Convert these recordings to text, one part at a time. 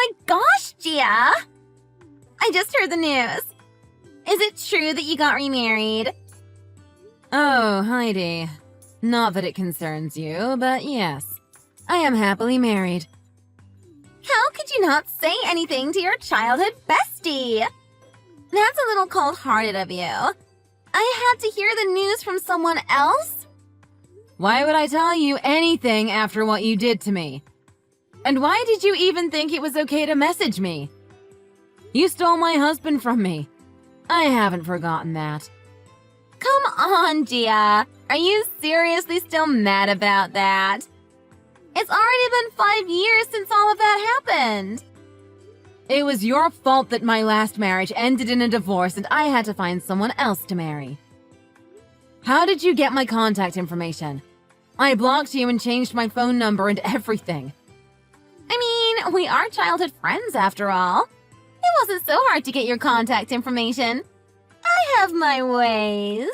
my gosh, Gia! I just heard the news. Is it true that you got remarried? Oh, Heidi. Not that it concerns you, but yes. I am happily married. How could you not say anything to your childhood bestie? That's a little cold-hearted of you. I had to hear the news from someone else? Why would I tell you anything after what you did to me? And why did you even think it was okay to message me? You stole my husband from me. I haven't forgotten that. Come on, Gia. Are you seriously still mad about that? It's already been 5 years since all of that happened. It was your fault that my last marriage ended in a divorce and I had to find someone else to marry. How did you get my contact information? I blocked you and changed my phone number and everything. I mean, we are childhood friends after all. It wasn't so hard to get your contact information. I have my ways.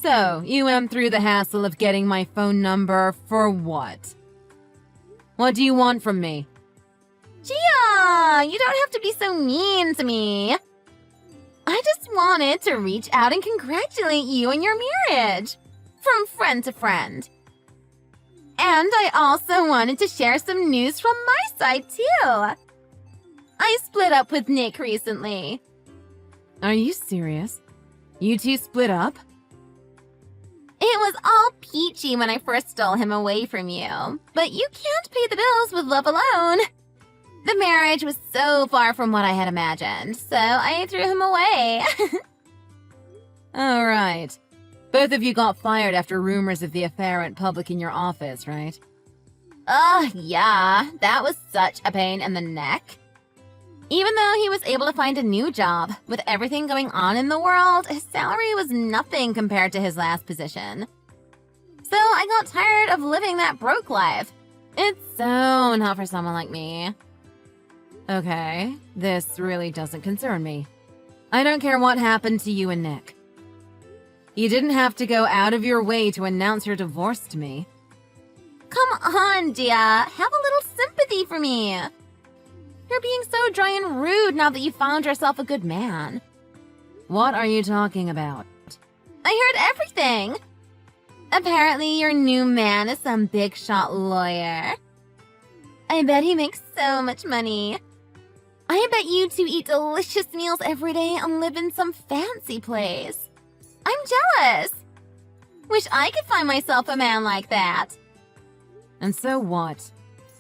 So, you went through the hassle of getting my phone number for what do you want from me? Gia, you don't have to be so mean to me. I just wanted to reach out and congratulate you on your marriage. From friend to friend. And I also wanted to share some news from my side, too. I split up with Nick recently. Are you serious? You two split up? It was all peachy when I first stole him away from you. But you can't pay the bills with love alone. The marriage was so far from what I had imagined, so I threw him away. All right. Both of you got fired after rumors of the affair went public in your office, right? Yeah, that was such a pain in the neck. Even though he was able to find a new job, with everything going on in the world, his salary was nothing compared to his last position. So I got tired of living that broke life. It's so not for someone like me. Okay, this really doesn't concern me. I don't care what happened to you and Nick. You didn't have to go out of your way to announce your divorce to me. Come on, Gia. Have a little sympathy for me. You're being so dry and rude now that you found yourself a good man. What are you talking about? I heard everything. Apparently, your new man is some big shot lawyer. I bet he makes so much money. I bet you two eat delicious meals every day and live in some fancy place. I'm jealous. Wish I could find myself a man like that. And so what?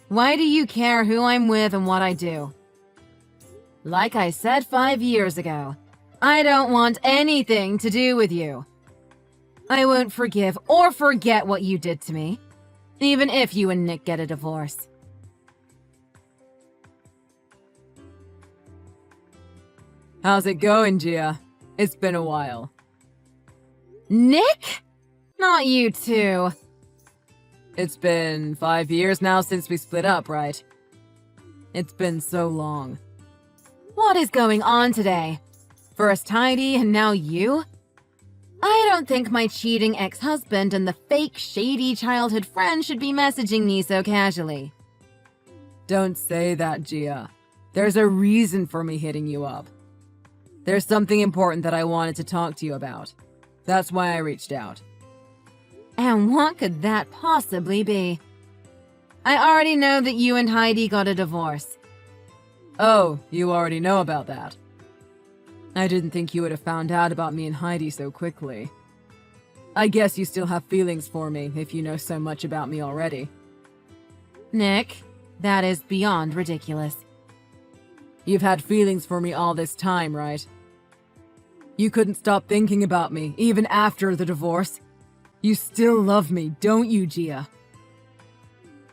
Why do you care who I'm with and what I do? Like I said 5 years ago, I don't want anything to do with you. I won't forgive or forget what you did to me, even if you and Nick get a divorce. How's it going, Gia? It's been a while. Nick? Not you two. It's been 5 years now since we split up, right? It's been so long. What is going on today? First Heidi and now you? I don't think my cheating ex-husband and the fake, shady childhood friend should be messaging me so casually. Don't say that, Gia. There's a reason for me hitting you up. There's something important that I wanted to talk to you about. That's why I reached out. And what could that possibly be? I already know that you and Heidi got a divorce. Oh, you already know about that. I didn't think you would have found out about me and Heidi so quickly. I guess you still have feelings for me if you know so much about me already. Nick, that is beyond ridiculous. You've had feelings for me all this time, right? You couldn't stop thinking about me, even after the divorce. You still love me, don't you, Gia?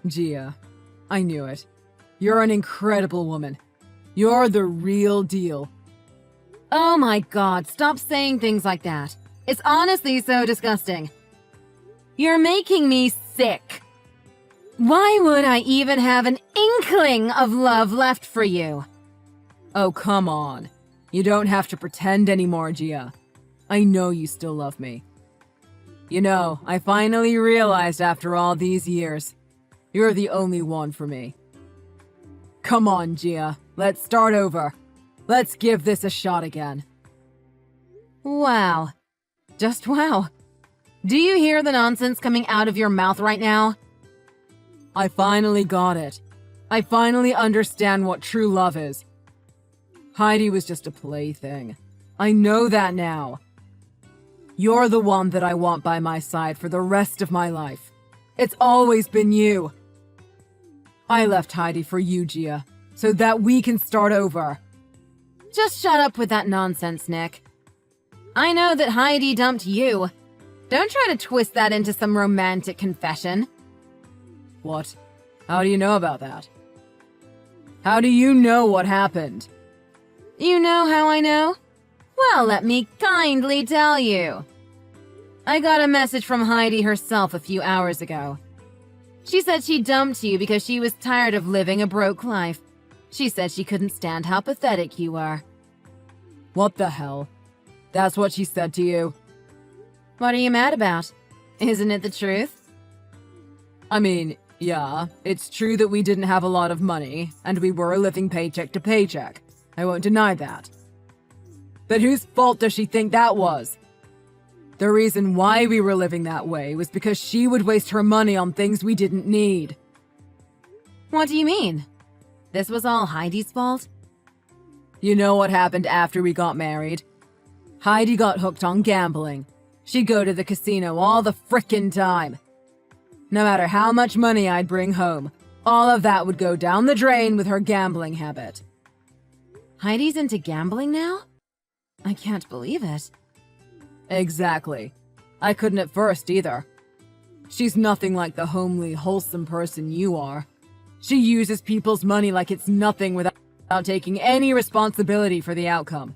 Gia, I knew it. You're an incredible woman. You're the real deal. Oh my god, stop saying things like that. It's honestly so disgusting. You're making me sick. Why would I even have an inkling of love left for you? Oh, come on. You don't have to pretend anymore, Gia. I know you still love me. You know, I finally realized after all these years, you're the only one for me. Come on, Gia. Let's start over. Let's give this a shot again. Wow. Just wow. Do you hear the nonsense coming out of your mouth right now? I finally got it. I finally understand what true love is. Heidi was just a plaything. I know that now. You're the one that I want by my side for the rest of my life. It's always been you. I left Heidi for you, Gia, so that we can start over. Just shut up with that nonsense, Nick. I know that Heidi dumped you. Don't try to twist that into some romantic confession. What? How do you know about that? How do you know what happened? You know how I know? Well, let me kindly tell you. I got a message from Heidi herself a few hours ago. She said she dumped you because she was tired of living a broke life. She said she couldn't stand how pathetic you were. What the hell? That's what she said to you? What are you mad about? Isn't it the truth? I mean, yeah, it's true that we didn't have a lot of money, and we were living paycheck to paycheck. I won't deny that. But whose fault does she think that was? The reason why we were living that way was because she would waste her money on things we didn't need. What do you mean? This was all Heidi's fault? You know what happened after we got married? Heidi got hooked on gambling. She'd go to the casino all the frickin' time. No matter how much money I'd bring home, all of that would go down the drain with her gambling habit. Heidi's into gambling now? I can't believe it. Exactly. I couldn't at first either. She's nothing like the homely, wholesome person you are. She uses people's money like it's nothing without taking any responsibility for the outcome.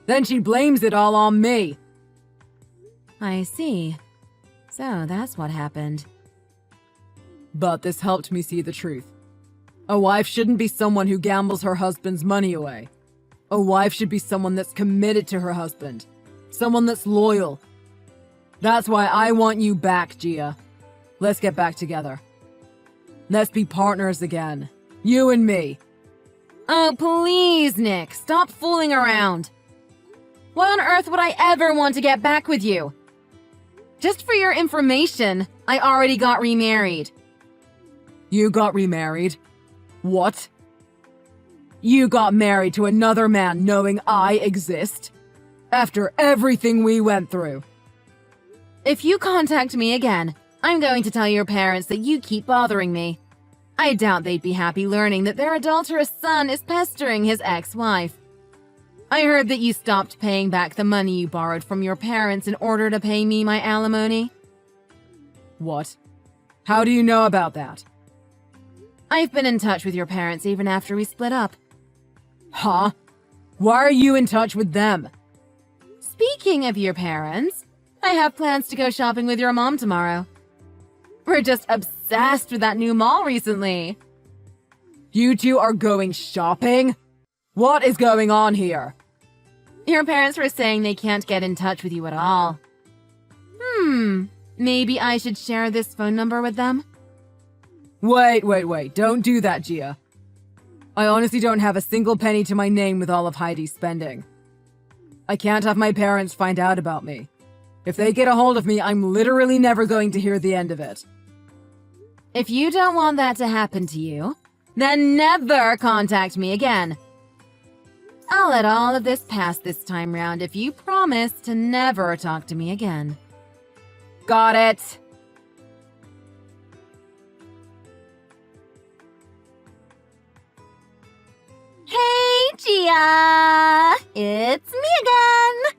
Then she blames it all on me. I see. So that's what happened. But this helped me see the truth. A wife shouldn't be someone who gambles her husband's money away. A wife should be someone that's committed to her husband. Someone that's loyal. That's why I want you back, Gia. Let's get back together. Let's be partners again. You and me. Oh, please, Nick. Stop fooling around. Why on earth would I ever want to get back with you? Just for your information, I already got remarried. You got remarried? What? You got married to another man knowing I exist? After everything we went through? If you contact me again, I'm going to tell your parents that you keep bothering me. I doubt they'd be happy learning that their adulterous son is pestering his ex-wife. I heard that you stopped paying back the money you borrowed from your parents in order to pay me my alimony. What? How do you know about that? I've been in touch with your parents even after we split up. Huh? Why are you in touch with them? Speaking of your parents, I have plans to go shopping with your mom tomorrow. We're just obsessed with that new mall recently. You two are going shopping? What is going on here? Your parents were saying they can't get in touch with you at all. Maybe I should share this phone number with them? Wait. Don't do that, Gia. I honestly don't have a single penny to my name with all of Heidi's spending. I can't have my parents find out about me. If they get a hold of me, I'm literally never going to hear the end of it. If you don't want that to happen to you, then never contact me again. I'll let all of this pass this time round if you promise to never talk to me again. Got it. Hey, Gia! It's me again!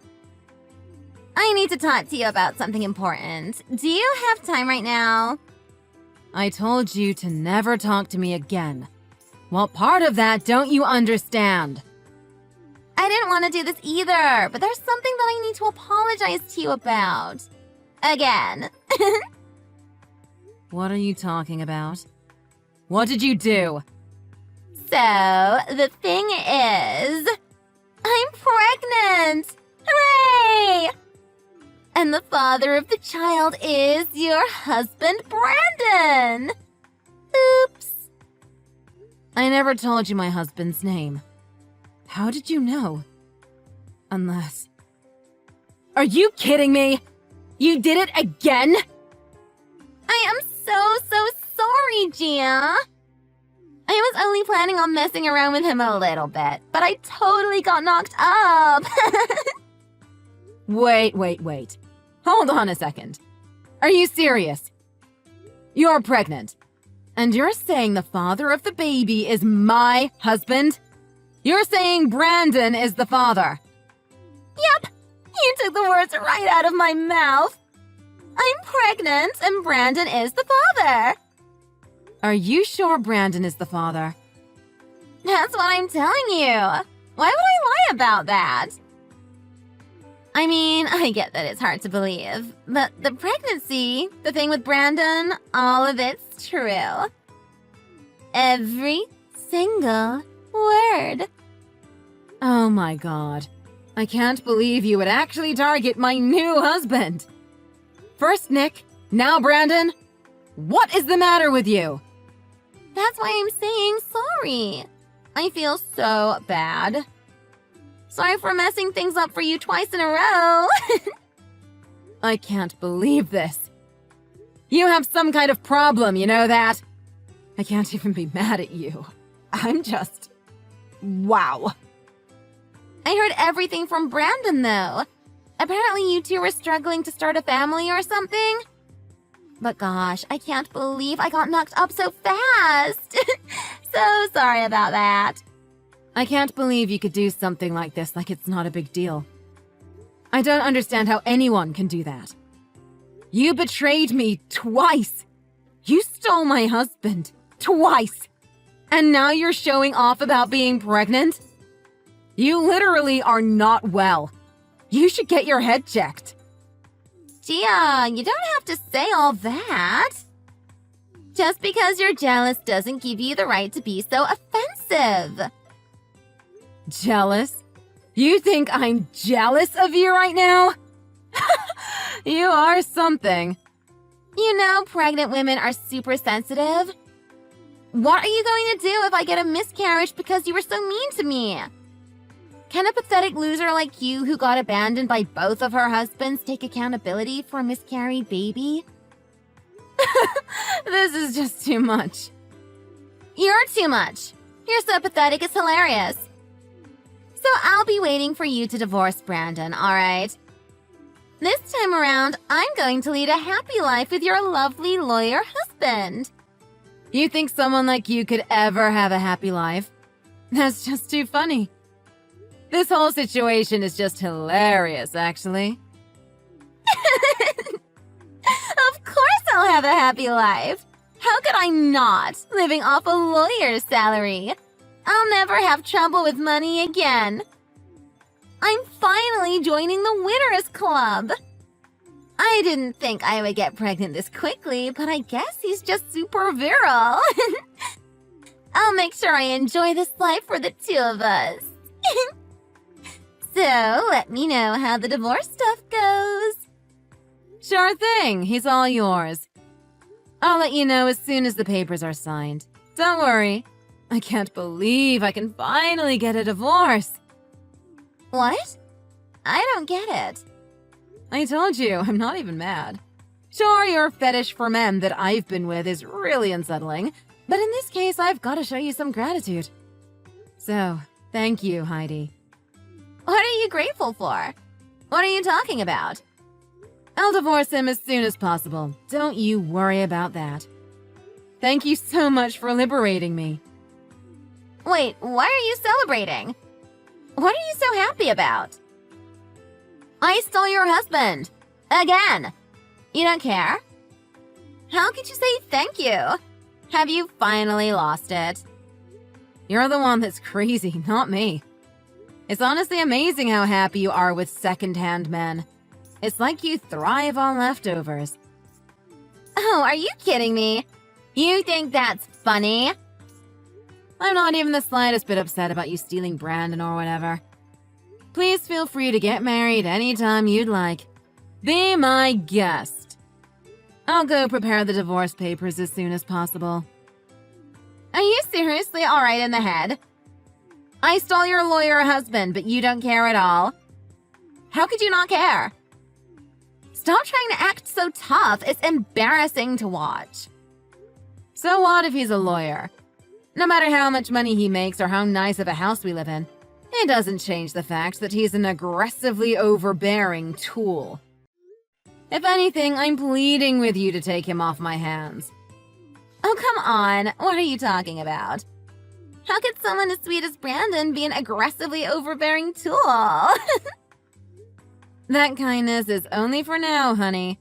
I need to talk to you about something important. Do you have time right now? I told you to never talk to me again. What part of that don't you understand? I didn't want to do this either, but there's something that I need to apologize to you about. Again. What are you talking about? What did you do? So, the thing is, I'm pregnant! Hooray! And the father of the child is your husband, Brandon! Oops. I never told you my husband's name. How did you know? Unless... Are you kidding me? You did it again? I am so sorry, Gia. I was only planning on messing around with him a little bit, but I totally got knocked up. Wait. Hold on a second. Are you serious? You're pregnant. And you're saying the father of the baby is my husband? You're saying Brandon is the father? Yep, you took the words right out of my mouth. I'm pregnant and Brandon is the father. Are you sure Brandon is the father? That's what I'm telling you. Why would I lie about that? I mean, I get that it's hard to believe, but the pregnancy, the thing with Brandon, all of it's true. Every single word. Oh my god. I can't believe you would actually target my new husband. First Nick, now Brandon. What is the matter with you? That's why I'm saying sorry. I feel so bad. Sorry for messing things up for you twice in a row. I can't believe this. You have some kind of problem, you know that? I can't even be mad at you. I'm just... wow. I heard everything from Brandon, though. Apparently you two were struggling to start a family or something. But gosh, I can't believe I got knocked up so fast. So sorry about that. I can't believe you could do something like this like it's not a big deal. I don't understand how anyone can do that. You betrayed me twice. You stole my husband twice. And now you're showing off about being pregnant? You literally are not well. You should get your head checked. Gia, you don't have to say all that. Just because you're jealous doesn't give you the right to be so offensive. Jealous? You think I'm jealous of you right now? You are something. You know, pregnant women are super sensitive. What are you going to do if I get a miscarriage because you were so mean to me? Can a pathetic loser like you who got abandoned by both of her husbands take accountability for a miscarried baby? This is just too much. You're too much. You're so pathetic, it's hilarious. So I'll be waiting for you to divorce Brandon, alright? This time around, I'm going to lead a happy life with your lovely lawyer husband. You think someone like you could ever have a happy life? That's just too funny. This whole situation is just hilarious, actually. Of course I'll have a happy life. How could I not, living off a lawyer's salary? I'll never have trouble with money again. I'm finally joining the Winners Club. I didn't think I would get pregnant this quickly, but I guess he's just super virile. I'll make sure I enjoy this life for the two of us. So, let me know how the divorce stuff goes. Sure thing, he's all yours. I'll let you know as soon as the papers are signed. Don't worry. I can't believe I can finally get a divorce. What? I don't get it. I told you, I'm not even mad. Sure, your fetish for men that I've been with is really unsettling, but in this case, I've got to show you some gratitude. So, thank you, Heidi. What are you grateful for? What are you talking about? I'll divorce him as soon as possible. Don't you worry about that. Thank you so much for liberating me. Wait, why are you celebrating? What are you so happy about? I stole your husband. Again. You don't care? How could you say thank you? Have you finally lost it? You're the one that's crazy, not me. It's honestly amazing how happy you are with second-hand men. It's like you thrive on leftovers. Oh, are you kidding me? You think that's funny? I'm not even the slightest bit upset about you stealing Brandon or whatever. Please feel free to get married anytime you'd like. Be my guest. I'll go prepare the divorce papers as soon as possible. Are you seriously alright in the head? I stole your lawyer husband, but you don't care at all. How could you not care? Stop trying to act so tough. It's embarrassing to watch. So what if he's a lawyer? No matter how much money he makes or how nice of a house we live in, it doesn't change the fact that he's an aggressively overbearing tool. If anything, I'm pleading with you to take him off my hands. Oh, come on. What are you talking about? How could someone as sweet as Brandon be an aggressively overbearing tool? That kindness is only for now, honey.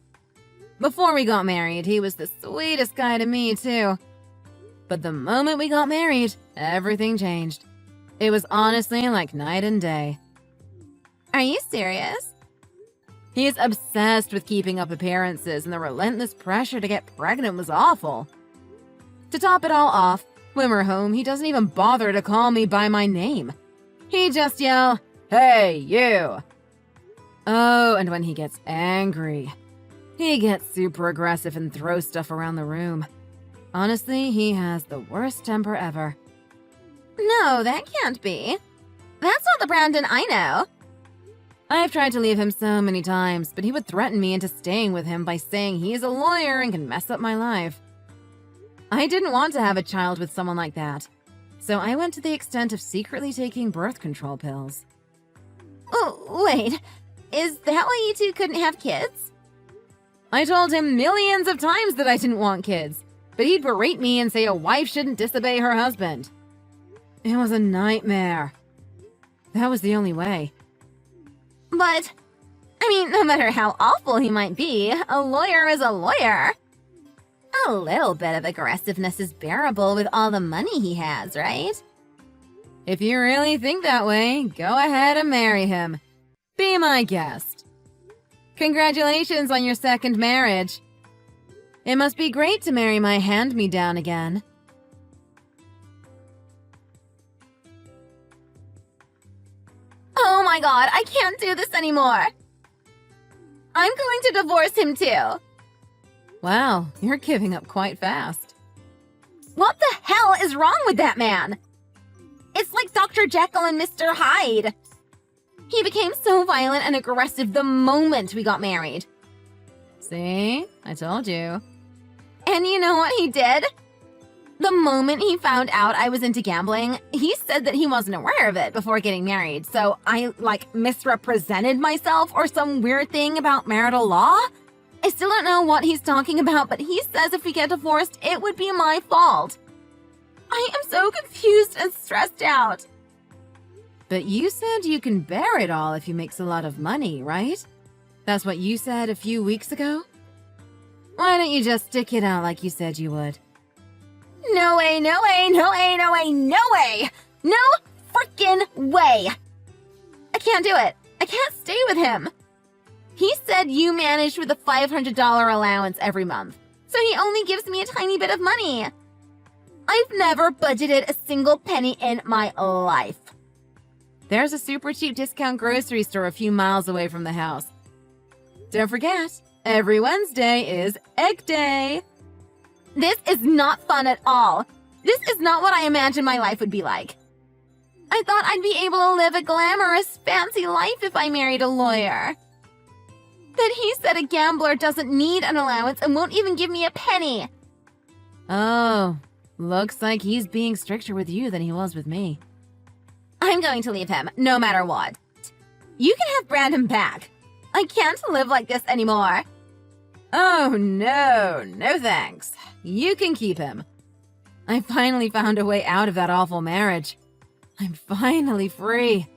Before we got married, he was the sweetest guy to me, too. But the moment we got married, everything changed. It was honestly like night and day. Are you serious? He is obsessed with keeping up appearances, and the relentless pressure to get pregnant was awful. To top it all off, when we're home, he doesn't even bother to call me by my name. He just yell, "Hey, you!" Oh, and when he gets angry, he gets super aggressive and throws stuff around the room. Honestly, he has the worst temper ever. No, that can't be. That's not the Brandon I know. I've tried to leave him so many times, but he would threaten me into staying with him by saying he's a lawyer and can mess up my life. I didn't want to have a child with someone like that, so I went to the extent of secretly taking birth control pills. Oh, wait. Is that why you two couldn't have kids? I told him millions of times that I didn't want kids, but he'd berate me and say a wife shouldn't disobey her husband. It was a nightmare. That was the only way. But, I mean, no matter how awful he might be, a lawyer is a lawyer. A little bit of aggressiveness is bearable with all the money he has, right? If you really think that way, go ahead and marry him. Be my guest. Congratulations on your second marriage. It must be great to marry my hand-me-down again. Oh my god, I can't do this anymore. I'm going to divorce him too. Wow, you're giving up quite fast. What the hell is wrong with that man? It's like Dr. Jekyll and Mr. Hyde. He became so violent and aggressive the moment we got married. See? I told you. And you know what he did? The moment he found out I was into gambling, he said that he wasn't aware of it before getting married, so I, misrepresented myself or some weird thing about marital law? I still don't know what he's talking about, but he says if we get divorced, it would be my fault. I am so confused and stressed out. But you said you can bear it all if he makes a lot of money, right? That's what you said a few weeks ago? Why don't you just stick it out like you said you would? No way, no way, no way, no way, no way! No frickin' way! I can't do it. I can't stay with him. He said you managed with a $500 allowance every month, so he only gives me a tiny bit of money. I've never budgeted a single penny in my life. There's a super cheap discount grocery store a few miles away from the house. Don't forget, every Wednesday is Egg Day. This is not fun at all. This is not what I imagined my life would be like. I thought I'd be able to live a glamorous, fancy life if I married a lawyer. But he said a gambler doesn't need an allowance and won't even give me a penny. Oh, looks like he's being stricter with you than he was with me. I'm going to leave him, no matter what. You can have Brandon back. I can't live like this anymore. Oh, no thanks. You can keep him. I finally found a way out of that awful marriage. I'm finally free.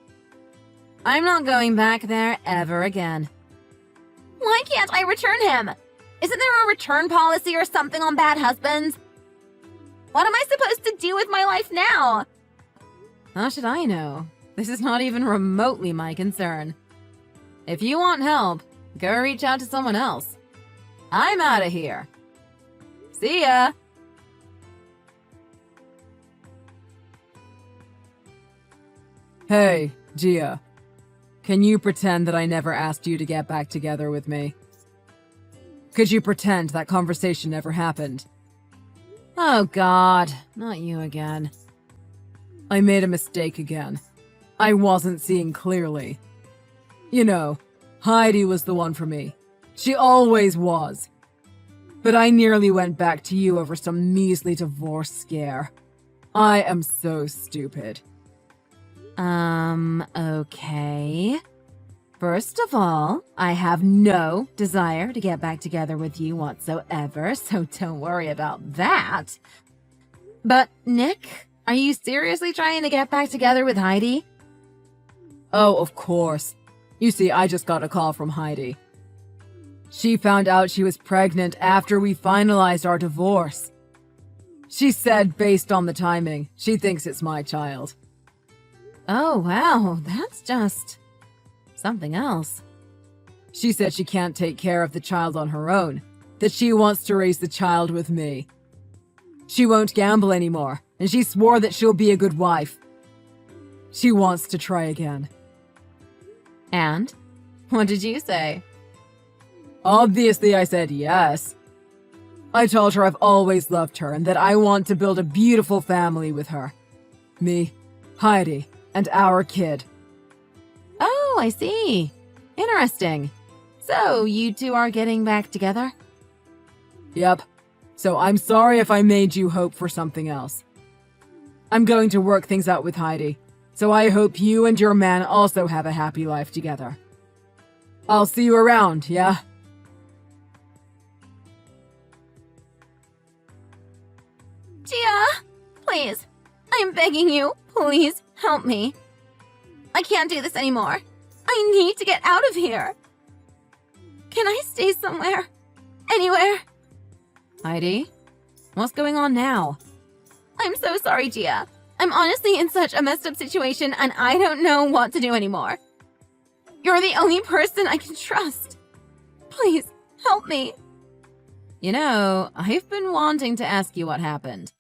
I'm not going back there ever again. Why can't I return him? Isn't there a return policy or something on bad husbands? What am I supposed to do with my life now? How should I know? This is not even remotely my concern. If you want help, go reach out to someone else. I'm out of here. See ya! Hey, Gia. Can you pretend that I never asked you to get back together with me? Could you pretend that conversation never happened? Oh God, not you again. I made a mistake again. I wasn't seeing clearly. You know, Heidi was the one for me. She always was. But I nearly went back to you over some measly divorce scare. I am so stupid. Okay. First of all, I have no desire to get back together with you whatsoever, so don't worry about that. But, Nick, are you seriously trying to get back together with Heidi? Oh, of course. You see, I just got a call from Heidi. She found out she was pregnant after we finalized our divorce. She said, based on the timing, she thinks it's my child. Oh, wow, that's just something else. She said she can't take care of the child on her own, that she wants to raise the child with me. She won't gamble anymore, and she swore that she'll be a good wife. She wants to try again. And? What did you say? Obviously, I said yes. I told her I've always loved her and that I want to build a beautiful family with her. Me, Heidi, and our kid. Oh, I see. Interesting. So, you two are getting back together? Yep. So I'm sorry if I made you hope for something else. I'm going to work things out with Heidi, so I hope you and your man also have a happy life together. I'll see you around, yeah? Gia, please. I'm begging you, please help me. I can't do this anymore. I need to get out of here. Can I stay somewhere? Anywhere? Heidi, what's going on now? I'm so sorry, Gia. I'm honestly in such a messed up situation and I don't know what to do anymore. You're the only person I can trust. Please, help me. You know, I've been wanting to ask you what happened.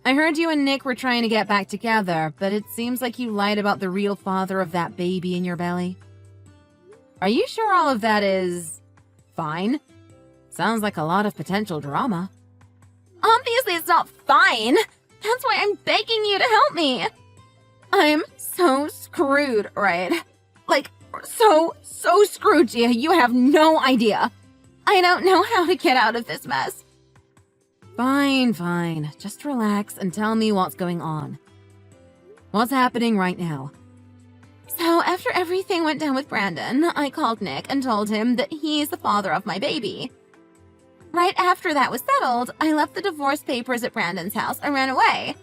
I heard you and Nick were trying to get back together, but it seems like you lied about the real father of that baby in your belly. Are you sure all of that is fine? Sounds like a lot of potential drama. Obviously it's not fine. That's why I'm begging you to help me. I'm so screwed, right? Like, so screwed, Gia. You have no idea. I don't know how to get out of this mess. Fine. Just relax and tell me what's going on. What's happening right now? So after everything went down with Brandon, I called Nick and told him that he's the father of my baby. Right after that was settled, I left the divorce papers at Brandon's house and ran away.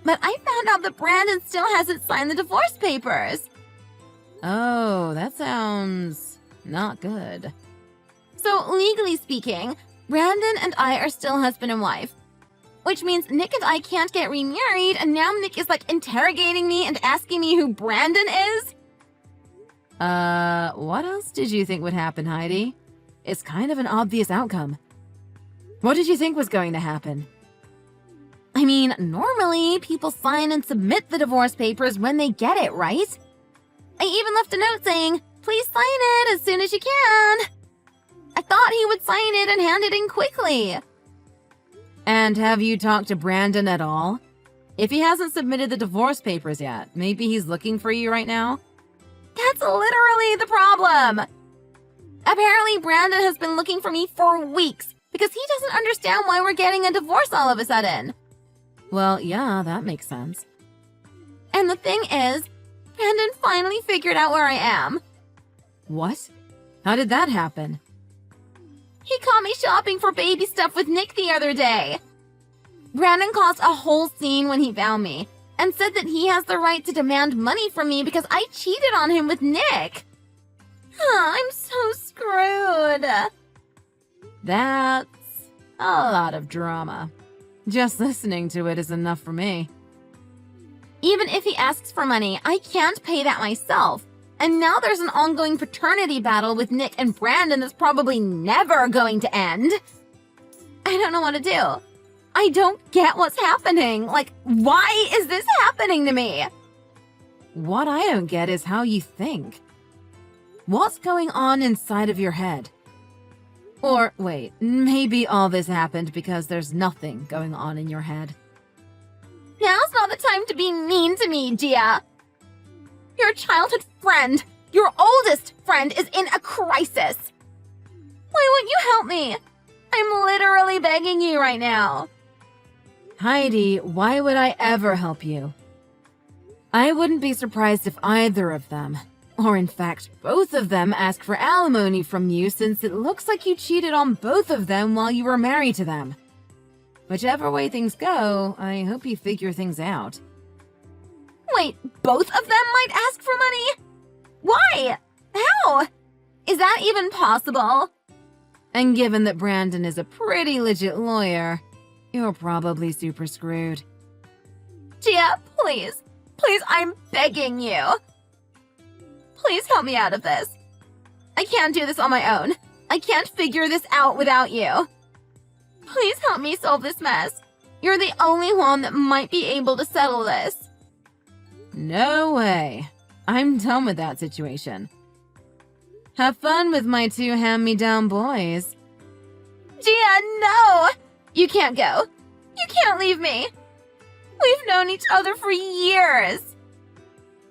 But I found out that Brandon still hasn't signed the divorce papers. Oh, that sounds not good. So legally speaking, Brandon and I are still husband and wife. Which means Nick and I can't get remarried, and now Nick is like interrogating me and asking me who Brandon is. What else did you think would happen, Heidi? It's kind of an obvious outcome. What did you think was going to happen? I mean, normally people sign and submit the divorce papers when they get it, right? I even left a note saying, please sign it as soon as you can. I thought he would sign it and hand it in quickly. And have you talked to Brandon at all? If he hasn't submitted the divorce papers yet, maybe he's looking for you right now? That's literally the problem. Apparently, Brandon has been looking for me for weeks because he doesn't understand why we're getting a divorce all of a sudden. Well, yeah, that makes sense. And the thing is, Brandon finally figured out where I am. What? How did that happen? He caught me shopping for baby stuff with Nick the other day. Brandon caused a whole scene when he found me and said that he has the right to demand money from me because I cheated on him with Nick. I'm so screwed. That's a lot of drama. Just listening to it is enough for me. Even if he asks for money, I can't pay that myself. And now there's an ongoing paternity battle with Nick and Brandon that's probably never going to end. I don't know what to do. I don't get what's happening. Like, why is this happening to me? What I don't get is how you think. What's going on inside of your head? Or wait, maybe all this happened because there's nothing going on in your head. Now's not the time to be mean to me, Gia. Your childhood friend, your oldest friend, is in a crisis. Why won't you help me? I'm literally begging you right now. Heidi, why would I ever help you? I wouldn't be surprised if either of them, or in fact both of them, asked for alimony from you, since it looks like you cheated on both of them while you were married to them. Whichever way things go, I hope you figure things out. Wait, both of them might ask for money? Why? How? Is that even possible? And given that Brandon is a pretty legit lawyer, you're probably super screwed. Gia, please. Please, I'm begging you. Please help me out of this. I can't do this on my own. I can't figure this out without you. Please help me solve this mess. You're the only one that might be able to settle this. No way. I'm done with that situation. Have fun with my 2 hand-me-down boys. Gia, no! You can't go. You can't leave me. We've known each other for years.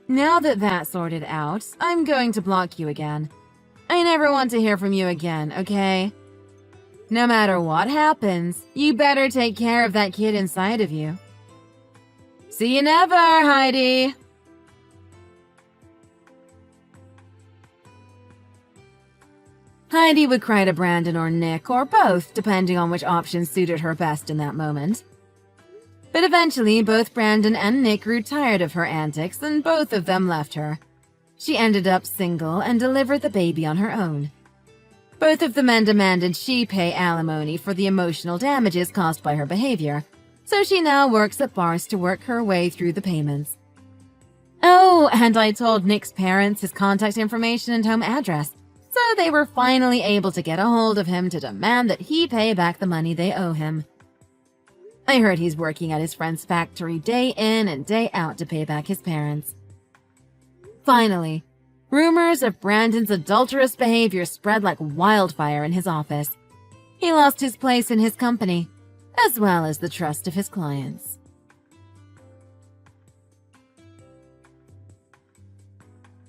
Now that that's sorted out, I'm going to block you again. I never want to hear from you again, okay? No matter what happens, you better take care of that kid inside of you. See you never, Heidi! Heidi would cry to Brandon or Nick, or both, depending on which option suited her best in that moment. But eventually, both Brandon and Nick grew tired of her antics, and both of them left her. She ended up single and delivered the baby on her own. Both of the men demanded she pay alimony for the emotional damages caused by her behavior, so she now works at bars to work her way through the payments. Oh, and I told Nick's parents his contact information and home address, so they were finally able to get a hold of him to demand that he pay back the money they owe him. I heard he's working at his friend's factory day in and day out to pay back his parents. Finally, rumors of Brandon's adulterous behavior spread like wildfire in his office. He lost his place in his company, as well as the trust of his clients.